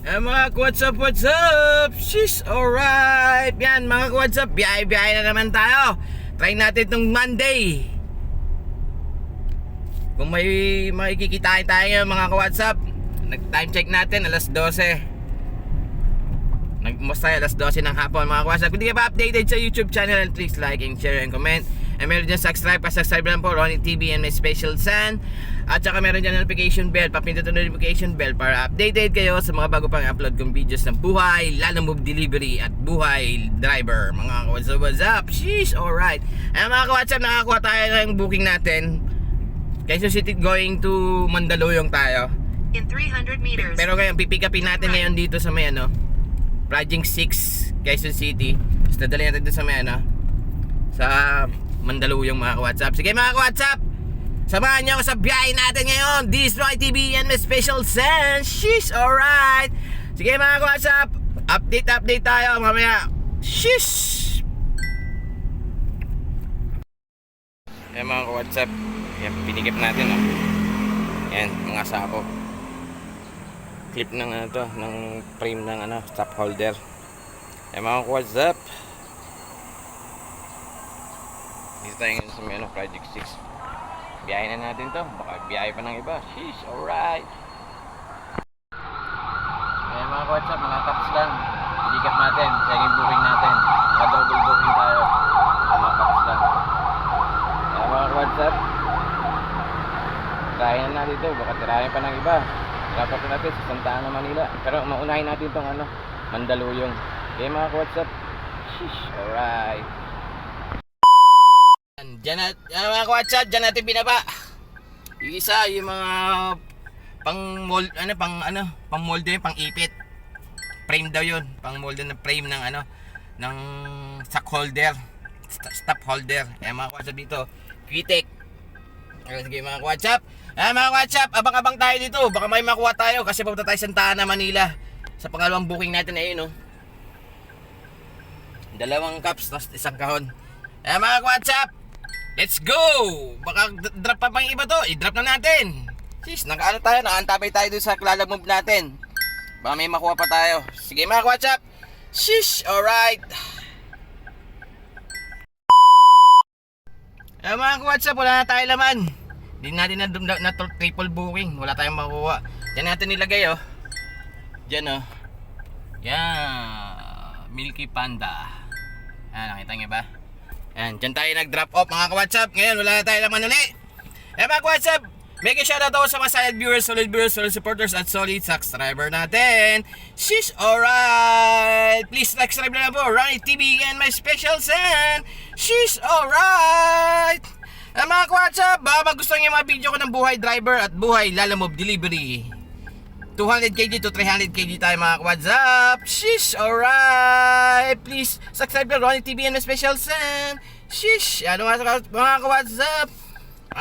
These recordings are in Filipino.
Mga what's up? She's alright. Yan mga what's up, biyahe-biyahe na naman tayo. Try natin itong Monday. Kung may makikikitain tayo mga ka-WhatsApp, nag-time check natin alas 12. Nagmos tayo alas 12 ng hapon mga ka-WhatsApp. Kung di ka pa updated sa YouTube channel, please like and share and comment. And meron dyan subscribe lang po, Ronnie TV and my special son. At saka meron dyan notification bell, papindot ang notification bell para updated kayo sa mga bago pang upload kong videos ng buhay, Lalamove Delivery at buhay driver. Mga what's up? Sheesh, alright. Ayan mga ka-WhatsApp, nakakuha tayo ng booking natin. Quezon City going to Mandaluyong tayo. In 300 meters. Pero ngayon, pipick upin natin ngayon dito sa may Project 6, Quezon City. Tapos nadali natin dito sa may sa Mandaluyong mga ka-WhatsApp. Sige mga ka-WhatsApp, samahan niyo ako sa biyahe natin ngayon. This is Roy TV and my special son. Sheesh, alright. Sige mga ka-WhatsApp, update tayo mamaya. Sheesh. Yan mga ka-WhatsApp, yan, pinikip natin yan, mga sako. Clip ng ng frame ng stop holder. Yan mga ka-WhatsApp, dito tayo ngayon sa may Project 6. Biyahe na natin to. Baka biyahe pa ng iba. Sheesh, alright. Ayan mga ka-WhatsApp, mga caps lang. Ilikap natin. Second booking natin. Naka-double booking tayo. Mga caps lang. Ayan mga ka-WhatsApp, tirahin na natin to. Baka tirahin pa ng iba. Dapat natin sa Santa Ana, Manila. Pero maunahin natin itong Mandaluyong. Okay mga ka-WhatsApp. Sheesh, alright. Diyan mga ka-WhatsApp, diyan natin binaba. Yung isa, yung mga pang mold, pang molde, pang ipit. Frame daw yun, pang molde na frame ng ng stock holder, stop holder. Ayan mga ka-WhatsApp dito, Quitek. Sige mga ka-WhatsApp. Ayan mga ka-WhatsApp, abang-abang tayo dito. Baka may makuha tayo kasi papunta tayo Santa Ana, Manila. Sa pangalawang booking natin ayun dalawang cups, tapos isang kahon. Ayan mga ka-WhatsApp, let's go! Baka drop pa pang iba to. I-drop na natin. Sis, nakaantapay tayo dun sa Lalamove natin. Baka may makuha pa tayo. Sige mga ka-WhatsApp. Shish, alright. Mga ka-WhatsApp, wala na tayo laman. Hindi natin na triple booking. Wala tayong makuha. Diyan natin nilagay Diyan yan, Milky Panda. Nakita nyo ba? Ayan, dyan tayo nag-drop off mga ka-WhatsApp. Ngayon, wala na tayo laman uli. Mga ka-WhatsApp, make a shoutout ako sa mga solid viewers, solid supporters, at solid subscriber natin. She's alright. Please subscribe na lang po, Ronnie TV and my special son. She's alright. Mga ka-WhatsApp, baka gusto nyo yung mga video ko ng buhay driver at buhay Lalamove Delivery. 200kg to 300kg tayo mga ka-WhatsApp. Sheesh, alright. Please subscribe to Ronnie TV and my special son. Sheesh, mga ka-WhatsApp,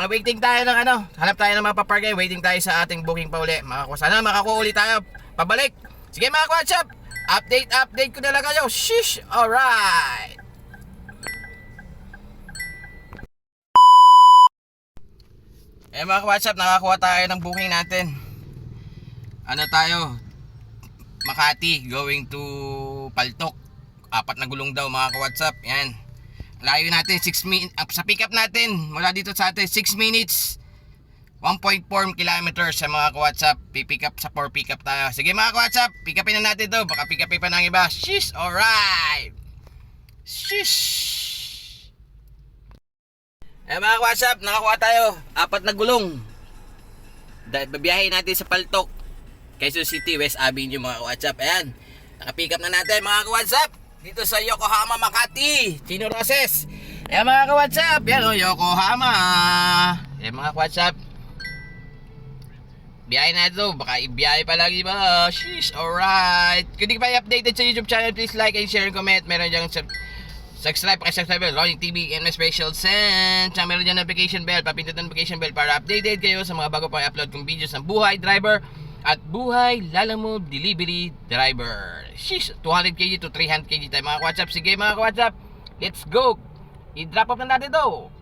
waiting tayo ng hanap tayo ng mapaparkay. Waiting tayo sa ating booking pa uli. Sana makakuha ulit tayo pabalik. Sige mga ka-WhatsApp, update ko na lang kayo. Sheesh, alright. Mga ka-WhatsApp, nakakuha tayo ng booking natin. Tayo, Makati going to Paltok. 4 na gulong daw mga ka-WhatsApp. Yan, layo natin 6 minutes. Sa pick up natin mula dito sa atin 6 minutes 1.4 kilometers sa mga ka-WhatsApp. Pick up sa 4 pick up tayo. Sige mga ka-WhatsApp, pick upin na natin to. Baka pick upin pa ng iba. Sheesh, alright. Sheesh. Mga ka-WhatsApp, nakakuha tayo 4 na gulong. Babiyahin natin sa Paltok, Quezon City, West Avenue mga ka-WhatsApp. Ayan, naka-pick up na natin mga ka-WhatsApp dito sa Yokohama, Makati, Chino Roses. Ayan mga ka-WhatsApp, yan Yokohama. Ayan mga ka-WhatsApp, biyahe na ito. Baka ibiyahe pa lagi ba? Sheesh, alright. Kung di ka pa updated sa YouTube channel, please like and share and comment. Meron dyan subscribe, pakisubscribe, Ronnie TV and my special son. Tsaka meron dyan notification bell, papindot ang notification bell para updated kayo sa mga bago pang upload kong videos ng buhay driver at buhay Lalamove Delivery driver. Sheesh, 200kg to 300kg tayo mga ka-WhatsApp. Sige mga ka-WhatsApp, let's go. I-drop off na natin to.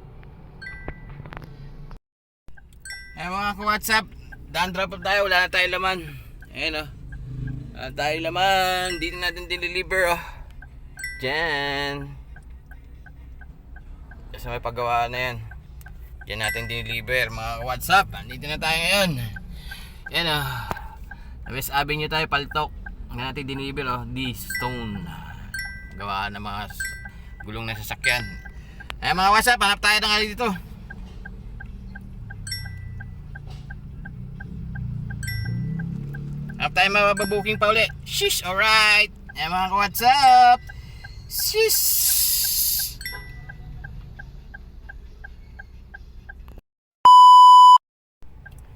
Mga ka-WhatsApp, daan drop off tayo. Wala na tayo laman. Ayan Dahil naman, dito natin dineliver oh. Diyan. Sa may paggawa na yan. Diyan natin dineliver mga WhatsApp. Andito na tayo ngayon. Yan oh. West Avenue tayo, Paltok. Yan natin dineliver oh. D-Stone. Gawa ng mga gulong na sasakyan. Ay mga WhatsApp, hanap tayo ng dito. Hanap tayo mababuking pa uli. Shish, alright. Ay mga WhatsApp. Shish.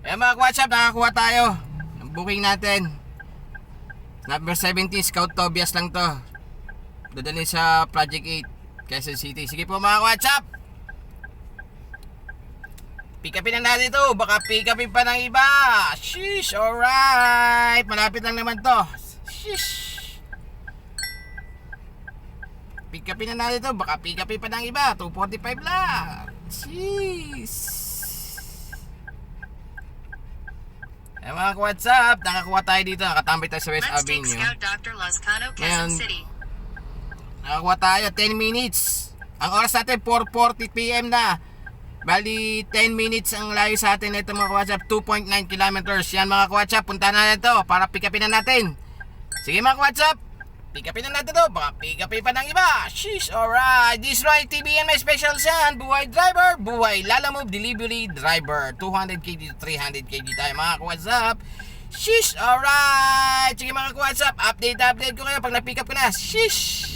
Ay mga WhatsApp, nakakuha tayo ng booking natin. Number 17, Scout Tobias lang to. Dadalhin sa Project 8, Quezon City. Sige po mga WhatsApp. Pick upin na natin ito. Baka pick upin pa ng iba. Sheesh, alright. Malapit lang naman to. Sheesh. Pick upin na natin ito. Baka pick upin pa ng iba. 245 lang. Sheesh. Eh mga WhatsApp, nakakuha tayo dito. Nakatambay tayo sa West Avenue. Ngayon, nakakuha tayo 10 minutes. Ang oras natin 4:40 PM na. Bali 10 minutes ang layo sa atin ito mga WhatsApp. 2.9 kilometers. Yan mga WhatsApp, punta na natin ito para pick upin na natin. Sige mga WhatsApp, pick upin na natin ito. Baka pick upin pa ng iba. Sheesh, alright. This right TBN may special yan. Buhay driver, buhay Lalamove delivery driver. 200 kg to 300 kg tayo mga WhatsApp. Sheesh, alright. Sige mga WhatsApp, update ko kayo pag na-pick up ko na. Sheesh.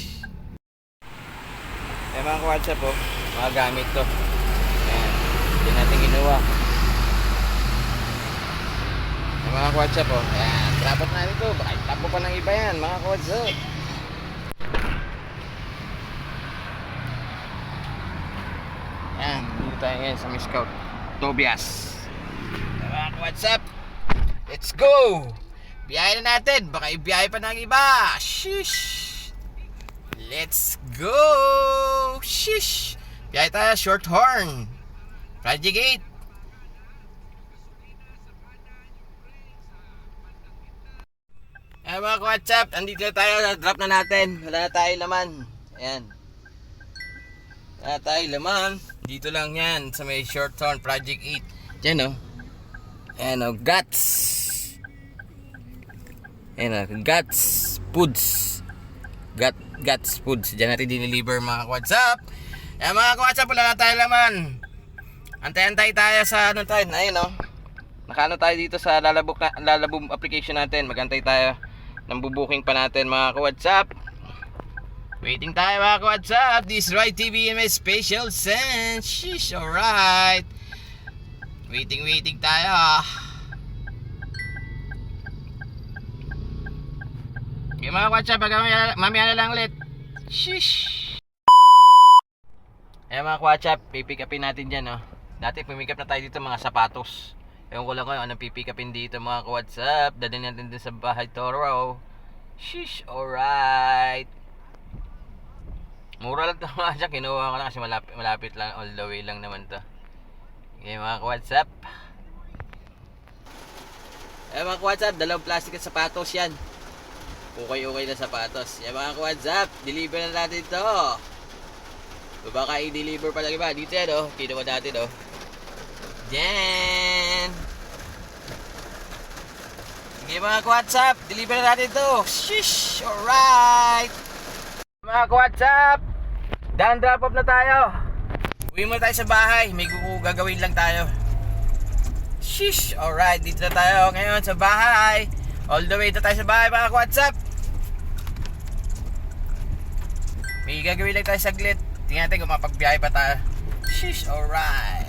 Eh mga WhatsApp po, mga gamit to. Ayan, hindi natin ginawa. Eh mga WhatsApp po, ayan, trapot na ito. Baka itapo pa ng iba yan mga WhatsApp. Ayan, dito tayo ngayon sa Scout Tobias. Eh mga WhatsApp, let's go! Biyahe na natin, baka ibiyahe pa ng iba. Sheesh! Let's go! Shish! Biyahe tayo, Shorthorn Project 8. Ayan mga WhatsApp, andito na tayo, drop na natin. Wala na tayo laman. Ayan. Wala na tayo laman. Dito lang yan, sa may Shorthorn Project 8. Diyan o. Ayan o, Guts. Ayan o, Guts Foods. Guts Foods. Diyan natin dineliver mga WhatsApp. Ayan mga WhatsApp, wala na tayo laman. Antay-antay tayo sa ano tayo. Ayun o. Nakaano tayo dito sa Lalamove application natin. Magantay tayo ng bubuking pa natin mga WhatsApp. Waiting tayo mga WhatsApp. This right TV and my special sense. Sheesh, alright. Waiting tayo. Okay mga WhatsApp, mamaya na lang ulit. Sheesh. Eh mga WhatsApp, pipick upin natin dyan oh. Dati pimick up na tayo dito mga sapatos. Ewan ko lang kung anong pipick upin dito mga WhatsApp. Dadalhin natin din sa bahay Toro. Sheesh, alright. Mura lang ito mga siya. Kinuha ko lang kasi malapit lang. All the way lang naman to. Okay mga WhatsApp. Eh mga WhatsApp, dalawang plastic at sapatos yan. Okay na sapatos. Yan mga WhatsApp, deliver na natin ito. Baka i-deliver pa lang iba. Dito yan oh, kinuha natin oh. Yan. Sige mga WhatsApp, deliver na natin ito. Shish, alright. Mga WhatsApp, done drop off na tayo. Uwi muna tayo sa bahay, may gagawin lang tayo. Shish, alright, dito na tayo ngayon sa bahay. All the way na tayo sa bahay mga WhatsApp. May gagawin lang tayo saglit. Tingnan natin kung mapagbiyahe pa tayo. Sheesh, alright.